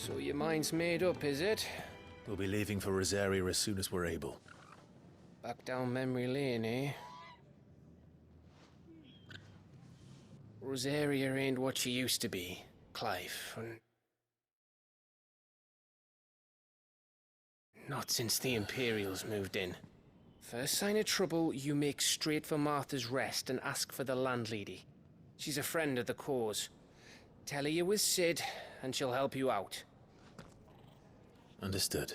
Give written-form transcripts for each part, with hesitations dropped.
So your mind's made up, is it? We'll be leaving for Rosaria as soon as we're able. Back down memory lane, eh? Rosaria ain't what she used to be, Clive. Not since the Imperials moved in. First sign of trouble, you make straight for Martha's Rest and ask for the landlady. She's a friend of the cause. Tell her you're with Sid, and she'll help you out. Understood.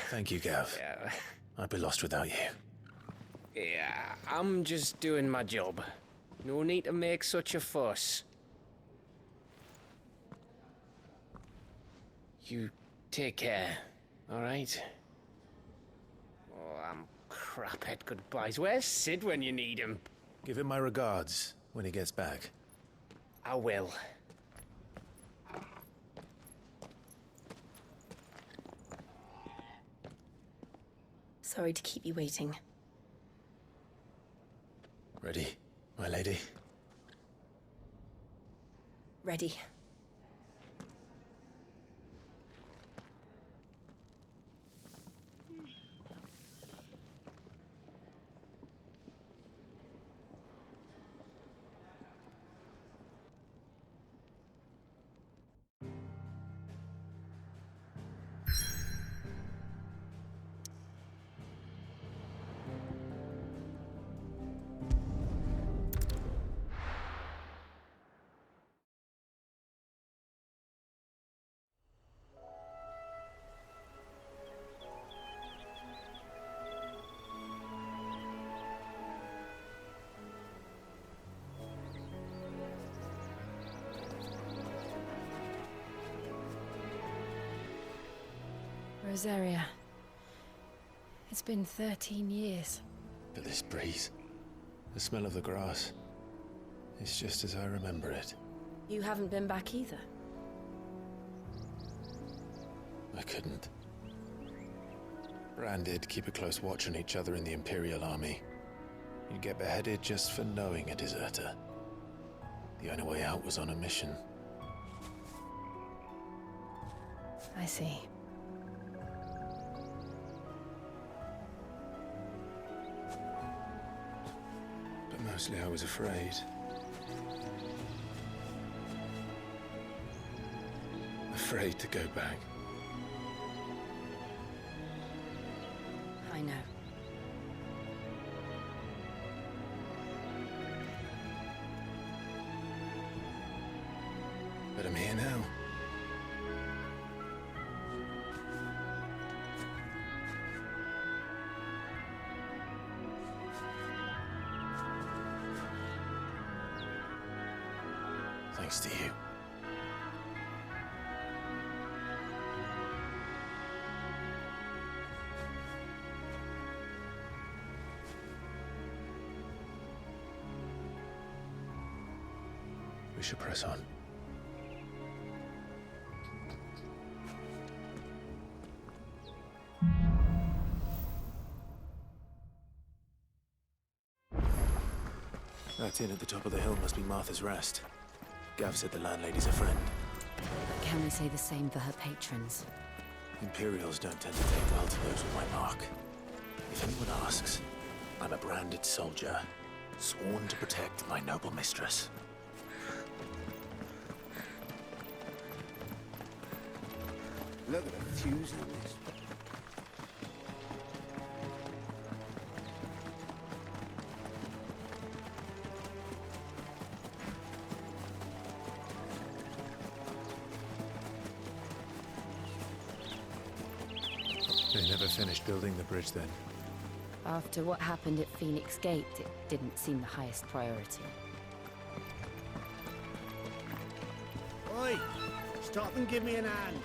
Thank you, Gav. Yeah. I'd be lost without you. Yeah, I'm just doing my job. No need to make such a fuss. You take care, alright? Oh, I'm crap at goodbyes. Where's Sid when you need him? Give him my regards when he gets back. I will. Sorry to keep you waiting. Ready, my lady? Ready. Rosaria. It's been 13 years. But this breeze, the smell of the grass, it's just as I remember it. You haven't been back either. I couldn't. Bran did keep a close watch on each other in the Imperial Army. You'd get beheaded just for knowing a deserter. The only way out was on a mission. I see. But mostly I was afraid. Afraid to go back. I know. But I'm here now. Thanks to you. We should press on. That inn at the top of the hill must be Martha's Rest. Gav said the landlady's a friend. Can we say the same for her patrons? Imperials don't tend to take well to those with my mark. If anyone asks, I'm a branded soldier, sworn to protect my noble mistress. Look at the fuse on this. They never finished building the bridge then. After what happened at Phoenix Gate, it didn't seem the highest priority. Oi! Stop and give me an hand.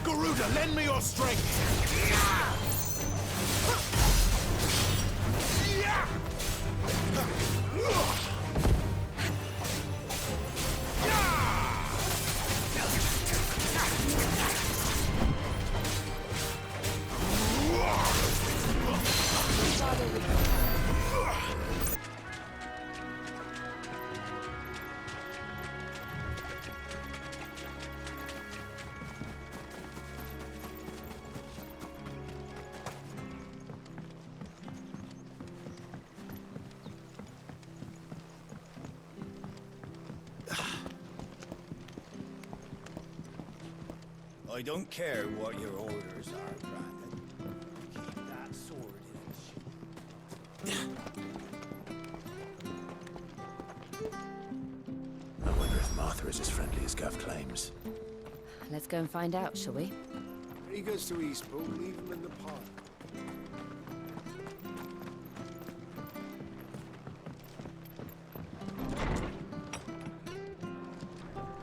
Garuda, lend me your strength! I don't care what your orders are, Brandon. Keep that sword in its I wonder if Martha is as friendly as Gav claims. Let's go and find out, shall we? He goes to Eastpool, leave him in the park.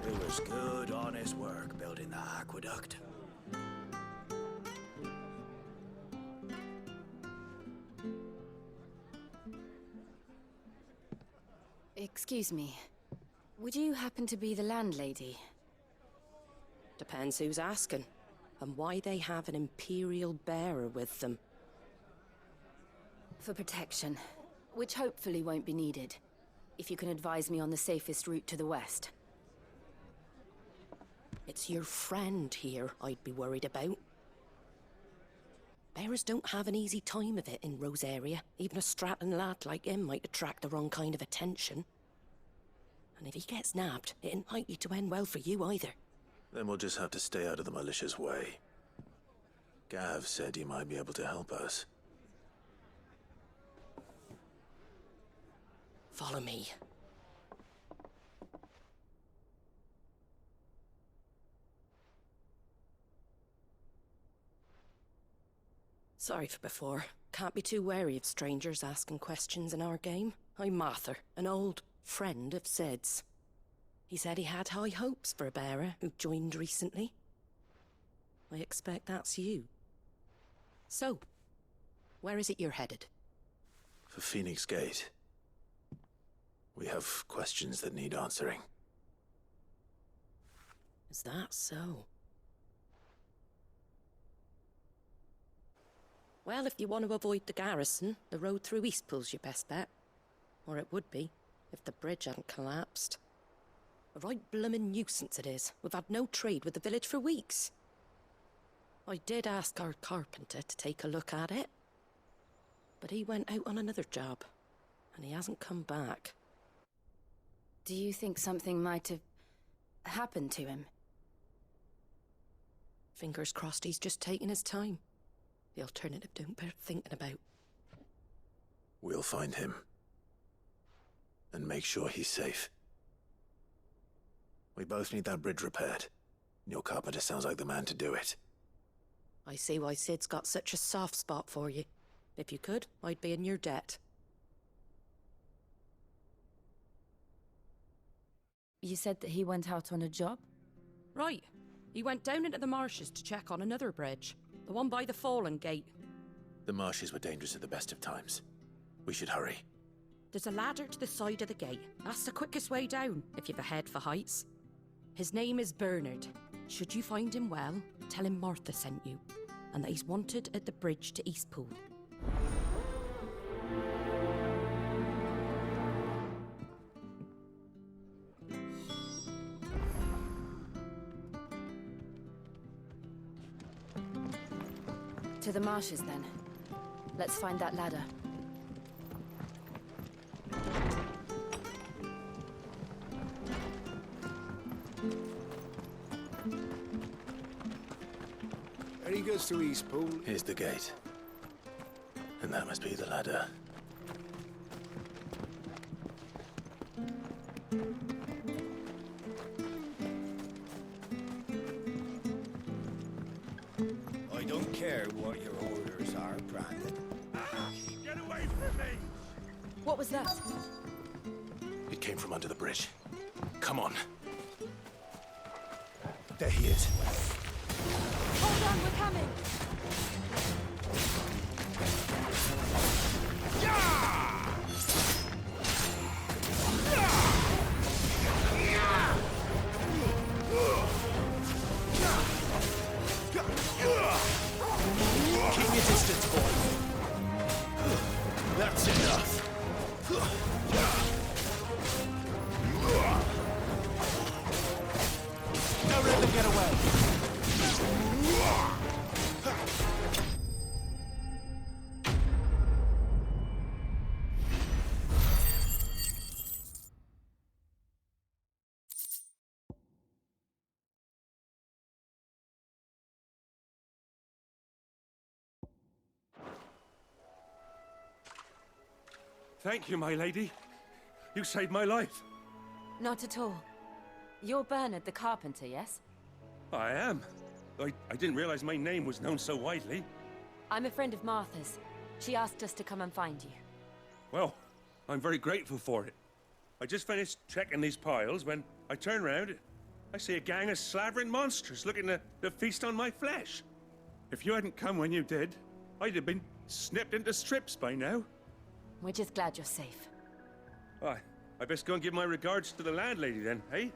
It was good, honest work building that aqueduct. Excuse me. Would you happen to be the landlady? Depends who's asking, and why they have an Imperial bearer with them. For protection, which hopefully won't be needed. If you can advise me on the safest route to the west. It's your friend here I'd be worried about. Bearers don't have an easy time of it in Rosaria. Even a strapping lad like him might attract the wrong kind of attention. And if he gets nabbed, it ain't likely to end well for you either. Then we'll just have to stay out of the malicious way. Gav said he might be able to help us. Follow me. Sorry for before. Can't be too wary of strangers asking questions in our game. I'm Martha, an old friend of Sid's. He said he had high hopes for a bearer who joined recently. I expect that's you. So, where is it you're headed? For Phoenix Gate. We have questions that need answering. Is that so? Well, if you want to avoid the garrison, the road through Eastpool's your best bet. Or it would be, if the bridge hadn't collapsed. A right bloomin' nuisance it is. We've had no trade with the village for weeks. I did ask our carpenter to take a look at it. But he went out on another job, and he hasn't come back. Do you think something might have happened to him? Fingers crossed he's just taking his time. The alternative don't bear thinking about. We'll find him. And make sure he's safe. We both need that bridge repaired. Your carpenter sounds like the man to do it. I see why Sid's got such a soft spot for you. If you could, I'd be in your debt. You said that he went out on a job? Right. He went down into the marshes to check on another bridge. The one by the Fallen Gate. The marshes were dangerous at the best of times. We should hurry. There's a ladder to the side of the gate. That's the quickest way down, if you've a head for heights. His name is Bernard. Should you find him well, tell him Martha sent you, and that he's wanted at the bridge to Eastpool. To the marshes, then. Let's find that ladder. There he goes to Eastpool. Here's the gate. And that must be the ladder. I don't care what your orders are, Brandon. Get away from me! What was that? It came from under the bridge. Come on. There he is. Hold on, we're coming! Keep your distance, boy. That's enough. Don't let them get away. Thank you, my lady. You saved my life. Not at all. You're Bernard the carpenter, yes? I am. I didn't realize my name was known so widely. I'm a friend of Martha's. She asked us to come and find you. Well, I'm very grateful for it. I just finished checking these piles when I turn round. I see a gang of slavering monsters looking to feast on my flesh. If you hadn't come when you did, I'd have been snipped into strips by now. We're just glad you're safe. I best go and give my regards to the landlady then, eh?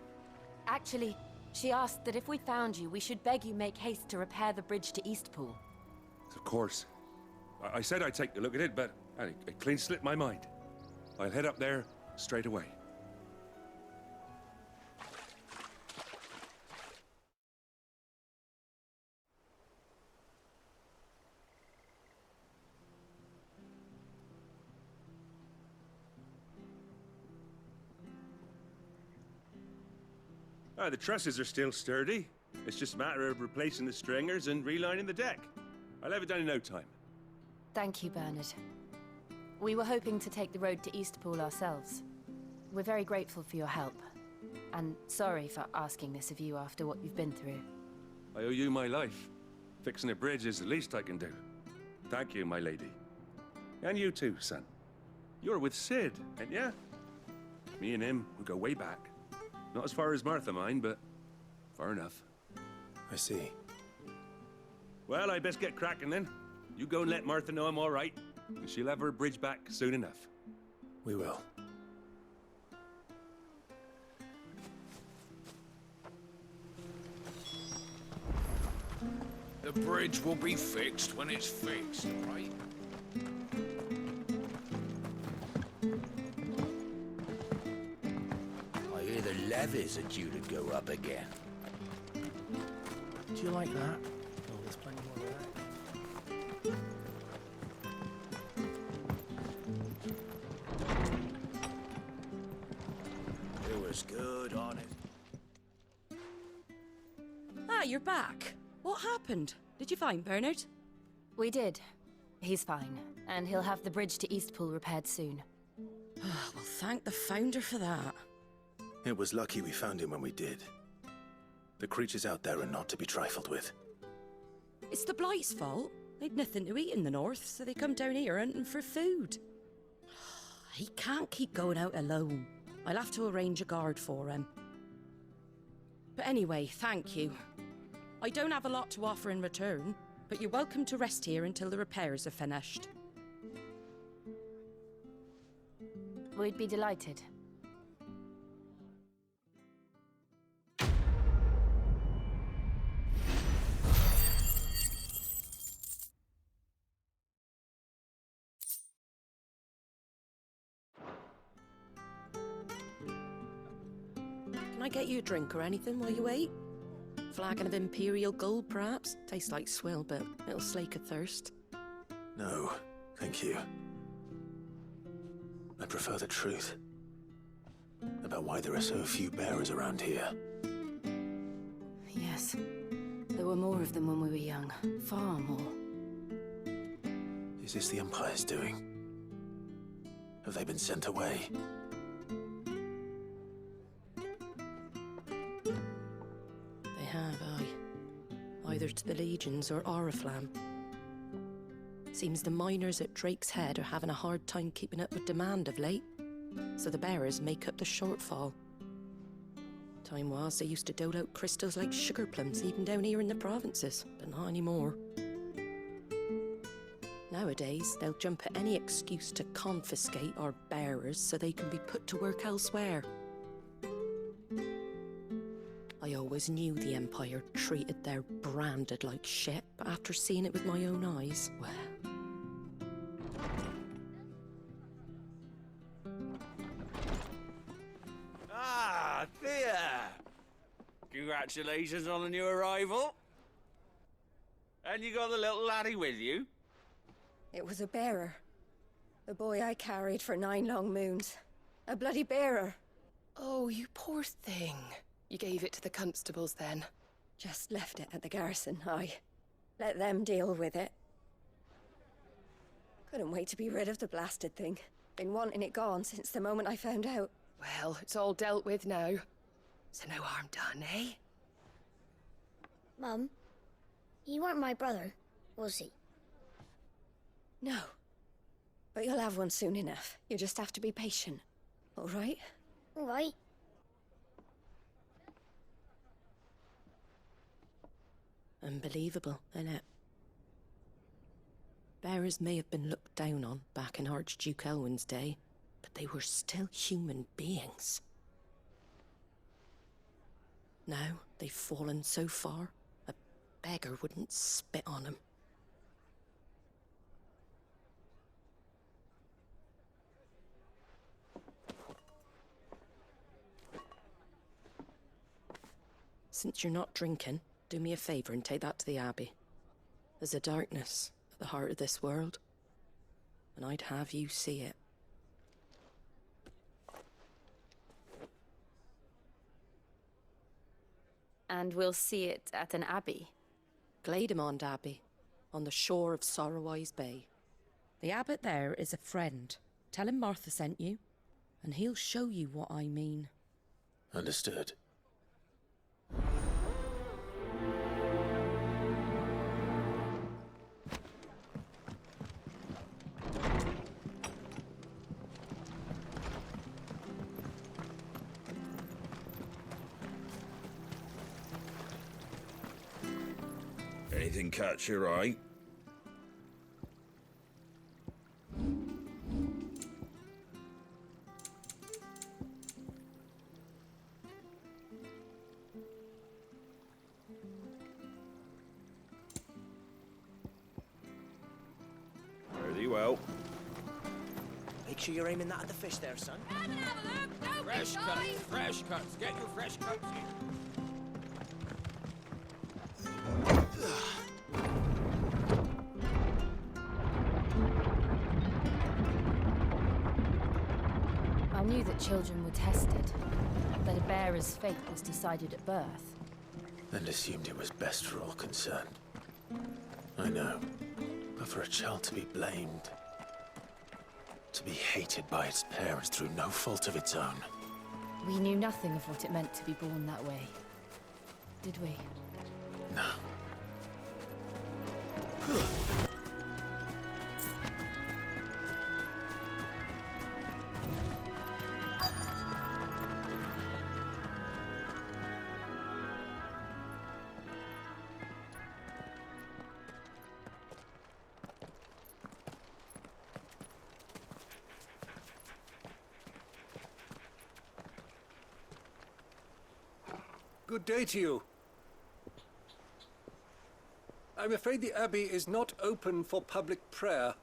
Actually, she asked that if we found you, we should beg you make haste to repair the bridge to Eastpool. Of course. I said I'd take a look at it, but it clean slipped my mind. I'll head up there straight away. The trusses are still sturdy. It's just a matter of replacing the stringers and relining the deck. I'll have it done in no time. Thank you, Bernard. We were hoping to take the road to Eastpool ourselves. We're very grateful for your help. And sorry for asking this of you after what you've been through. I owe you my life. Fixing a bridge is the least I can do. Thank you, my lady. And you too, son. You're with Sid, ain't ya? Me and him, we go way back. Not as far as Martha, mind, but far enough. I see. Well, I best get cracking then. You go and let Martha know I'm all right, and she'll have her bridge back soon enough. We will. The The bridge will be fixed when it's fixed, right? I hear the levies are due to go up again. Do you like that? Oh, there's plenty more of that. It was good, honest. Ah, you're back. What happened? Did you find Bernard? We did. He's fine, and he'll have the bridge to Eastpool repaired soon. Well, thank the Founder for that. It was lucky we found him when we did. The creatures out there are not to be trifled with. It's the Blight's fault. They'd nothing to eat in the north, so they come down here hunting for food. He can't keep going out alone. I'll have to arrange a guard for him. But anyway, thank you. I don't have a lot to offer in return, but you're welcome to rest here until the repairs are finished. We'd be delighted. Can I get you a drink or anything while you wait? Flagon of Imperial Gold, perhaps? Tastes like swill, but it'll slake a thirst. No, thank you. I prefer the truth. About why there are so few bearers around here. Yes. There were more of them when we were young. Far more. Is this the Empire's doing? Have they been sent away? They have, aye. Either to the Legions or Oriflamme. Seems the miners at Drake's Head are having a hard time keeping up with demand of late, so the bearers make up the shortfall. Time was they used to dole out crystals like sugar plums even down here in the provinces, but not anymore. Nowadays, they'll jump at any excuse to confiscate our bearers so they can be put to work elsewhere. I always knew the Empire treated their branded like shit, but after seeing it with my own eyes, well... Ah, Thea! Congratulations on the new arrival. And you got the little laddie with you? It was a bearer. The boy I carried for 9 long moons. A bloody bearer. Oh, you poor thing. You gave it to the constables then? Just left it at the garrison, aye. Let them deal with it. Couldn't wait to be rid of the blasted thing. Been wanting it gone since the moment I found out. Well, it's all dealt with now. So no harm done, eh? Mum, he weren't my brother, was he? No. But you'll have one soon enough. You just have to be patient. All right? All right. Unbelievable, innit? Bearers may have been looked down on back in Archduke Elwin's day, but they were still human beings. Now they've fallen so far, a beggar wouldn't spit on them. Since you're not drinking, do me a favour and take that to the Abbey. There's a darkness at the heart of this world, and I'd have you see it. And we'll see it at an abbey. Glademond Abbey, on the shore of Sorrowwise Bay. The abbot there is a friend. Tell him Martha sent you, and he'll show you what I mean. Understood. Anything catch your eye? well. Make sure you're aiming that at the fish there, son. Fresh cuts, fresh cuts. Get your fresh cuts in. I knew that children were tested, that a bearer's fate was decided at birth. And assumed it was best for all concerned. I know. But for a child to be blamed, to be hated by its parents through no fault of its own. We knew nothing of what it meant to be born that way. Did we? No. Good day to you. I'm afraid the Abbey is not open for public prayer.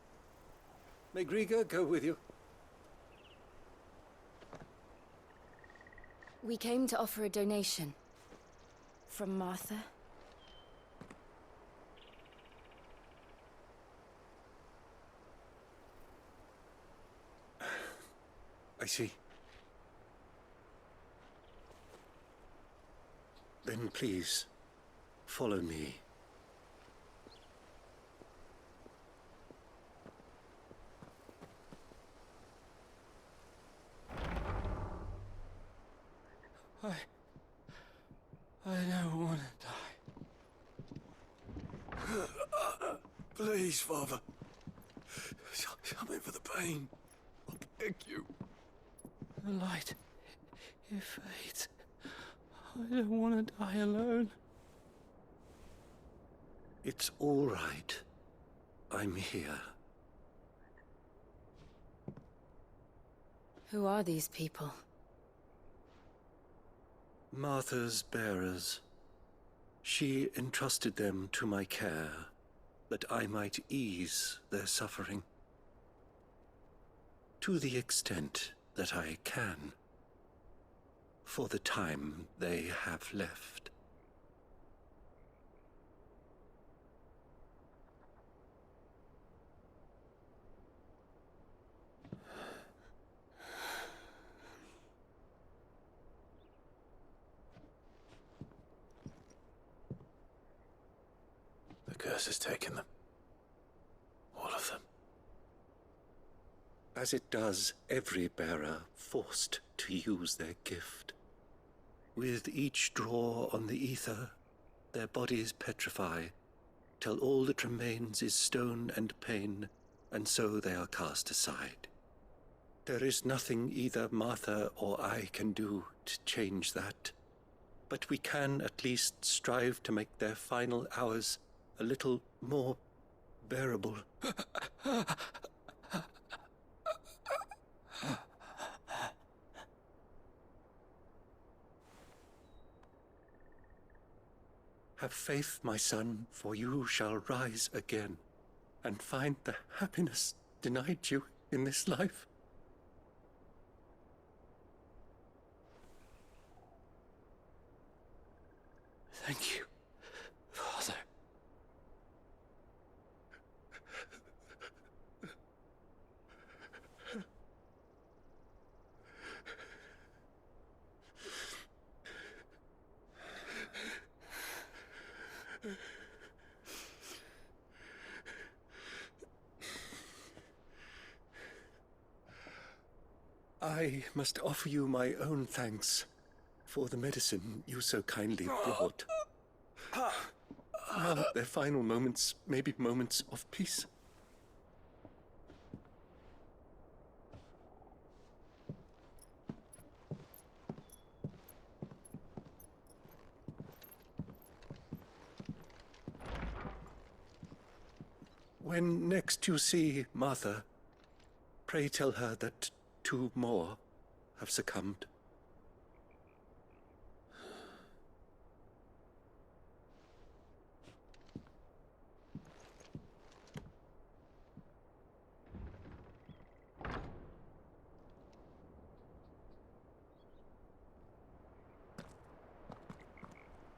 May Griga go with you? We came to offer a donation. From Martha. I see. Then please, follow me. I don't want to die. Please, Father. Come in for the pain. I beg you. The light, it fades. I don't want to die alone. It's all right. I'm here. Who are these people? Martha's bearers. She entrusted them to my care, that I might ease their suffering. To the extent that I can. For the time they have left. The curse has taken them. All of them. As it does every bearer forced to use their gift. With each draw on the ether, their bodies petrify, till all that remains is stone and pain, and so they are cast aside. There is nothing either Martha or I can do to change that, but we can at least strive to make their final hours a little more bearable. Have faith, my son, for you shall rise again, and find the happiness denied you in this life. Thank you, Father. I must offer you my own thanks for the medicine you so kindly brought. Now their final moments may be moments of peace. When next you see Martha, pray tell her that 2 more have succumbed.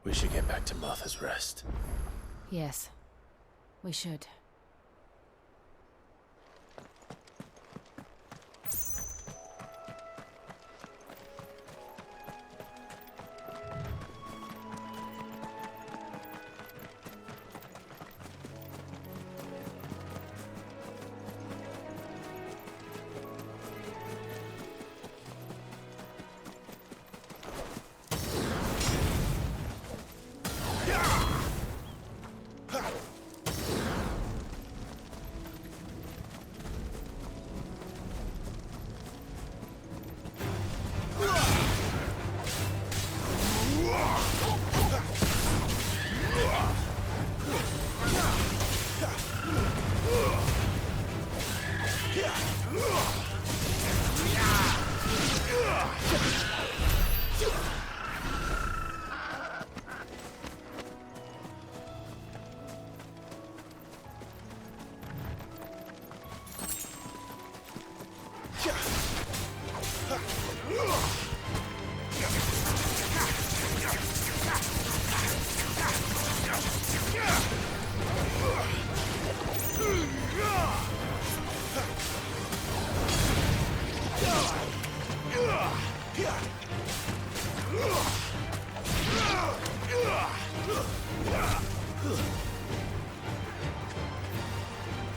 We should get back to Martha's Rest. Yes, we should.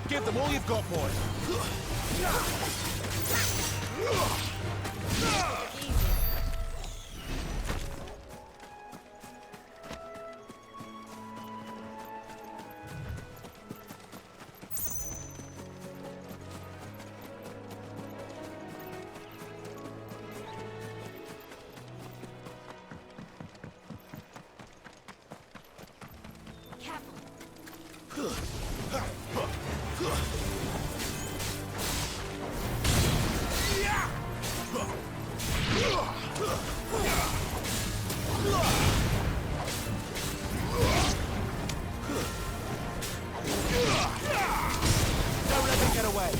Give them all you've got, boy. Don't let them get away.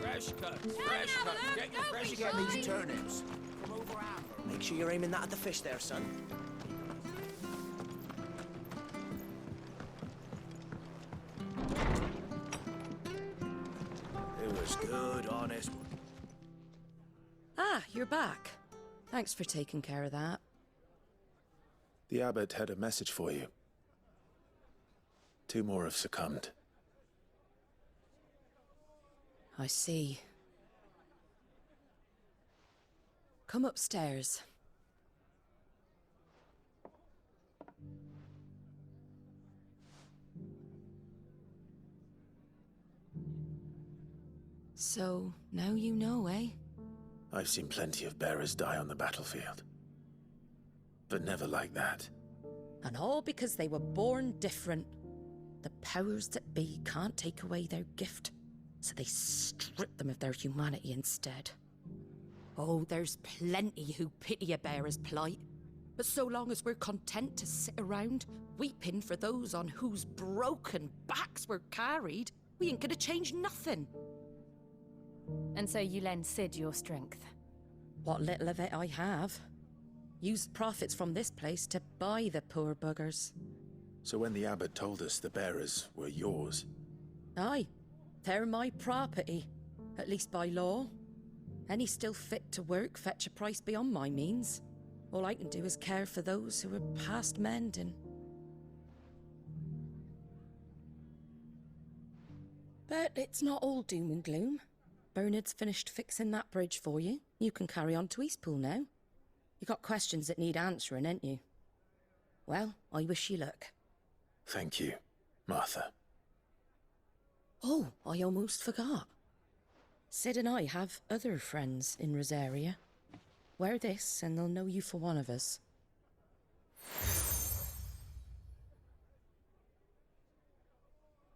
Fresh cuts, fresh cuts. Get your fresh Get these turnips. Come over, Amber. Make sure you're aiming that at the fish there, son. It was good, honest. Ah, you're back. Thanks for taking care of that. The abbot had a message for you. 2 more have succumbed. I see. Come upstairs. So, now you know, eh? I've seen plenty of bearers die on the battlefield. But never like that. And all because they were born different. The powers that be can't take away their gift, so they strip them of their humanity instead. Oh, there's plenty who pity a bearer's plight. But so long as we're content to sit around, weeping for those on whose broken backs we're carried, we ain't gonna change nothing. And so you lend Cid your strength? What little of it I have. Used profits from this place to buy the poor buggers. So when the abbot told us the bearers were yours... Aye, they're my property, at least by law. Any still fit to work fetch a price beyond my means. All I can do is care for those who are past mending. But it's not all doom and gloom. Bernard's finished fixing that bridge for you. You can carry on to Eastpool now. You got questions that need answering, ain't you? Well, I wish you luck. Thank you, Martha. Oh, I almost forgot. Sid and I have other friends in Rosaria. Wear this and they'll know you for one of us.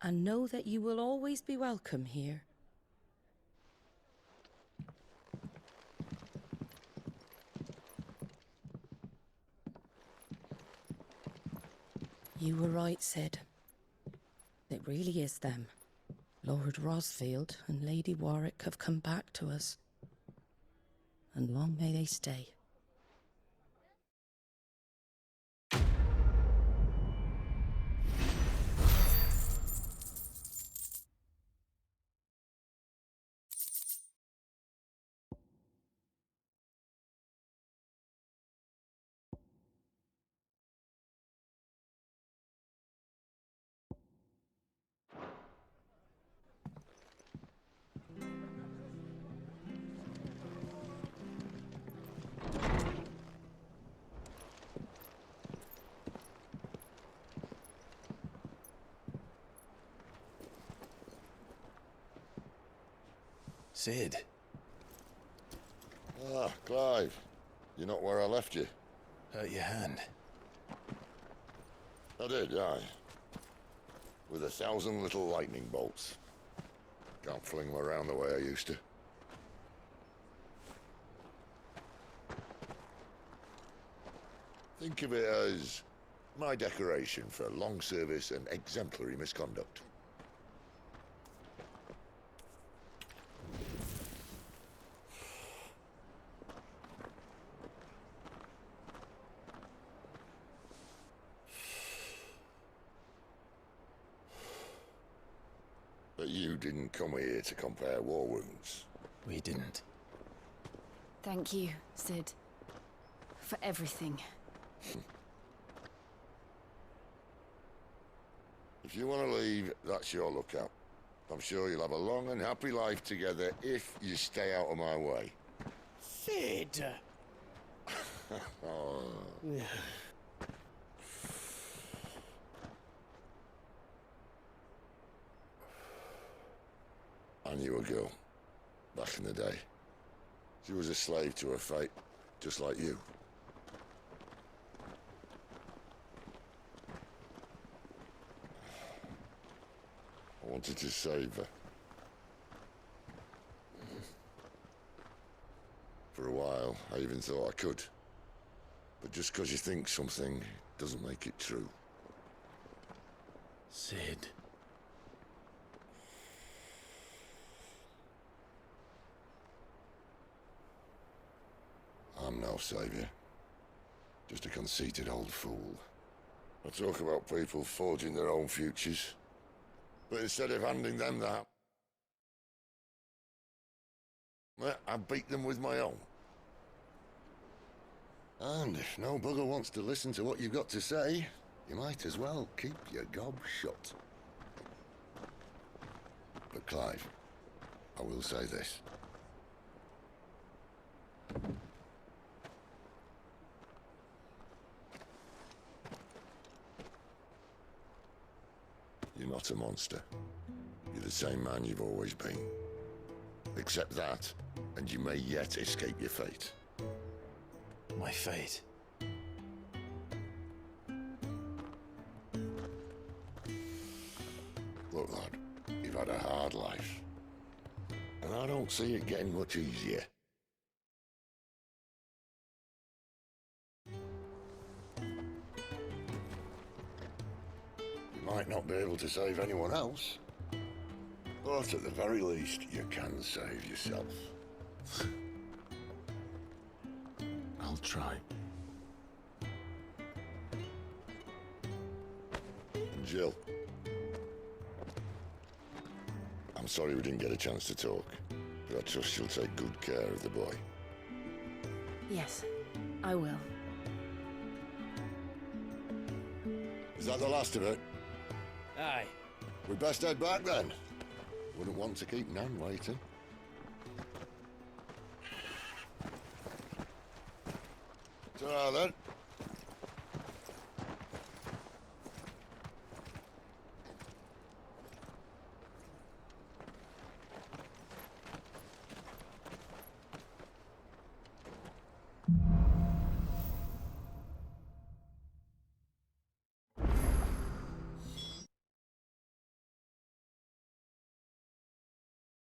And know that you will always be welcome here. You were right, Sid. It really is them. Lord Rosfield and Lady Warwick have come back to us. And long may they stay. Sid. Ah, Clive. You're not where I left you. Hurt your hand. I did, aye. With 1,000 little lightning bolts. Can't fling them around the way I used to. Think of it as my decoration for long service and exemplary misconduct. But you didn't come here to compare war wounds. We didn't. Thank you, Sid. For everything. If you want to leave, that's your lookout. I'm sure you'll have a long and happy life together if you stay out of my way. Sid! Oh. I knew a girl, back in the day. She was a slave to her fate, just like you. I wanted to save her. For a while, I even thought I could. But just because you think something doesn't make it true. Sid. I'm no savior. Just a conceited old fool. I talk about people forging their own futures. But instead of handing them that, I beat them with my own. And if no bugger wants to listen to what you've got to say, you might as well keep your gob shut. But Clive, I will say this. You're not a monster. You're the same man you've always been. Accept that, and you may yet escape your fate. My fate? Look, lad, you've had a hard life. And I don't see it getting much easier. You might not be able to save anyone else, but at the very least, you can save yourself. I'll try. And Jill, I'm sorry we didn't get a chance to talk, but I trust you'll take good care of the boy. Yes, I will. that the last of it? Aye. We best head back then. Wouldn't want to keep Nan waiting. Ta-ra then.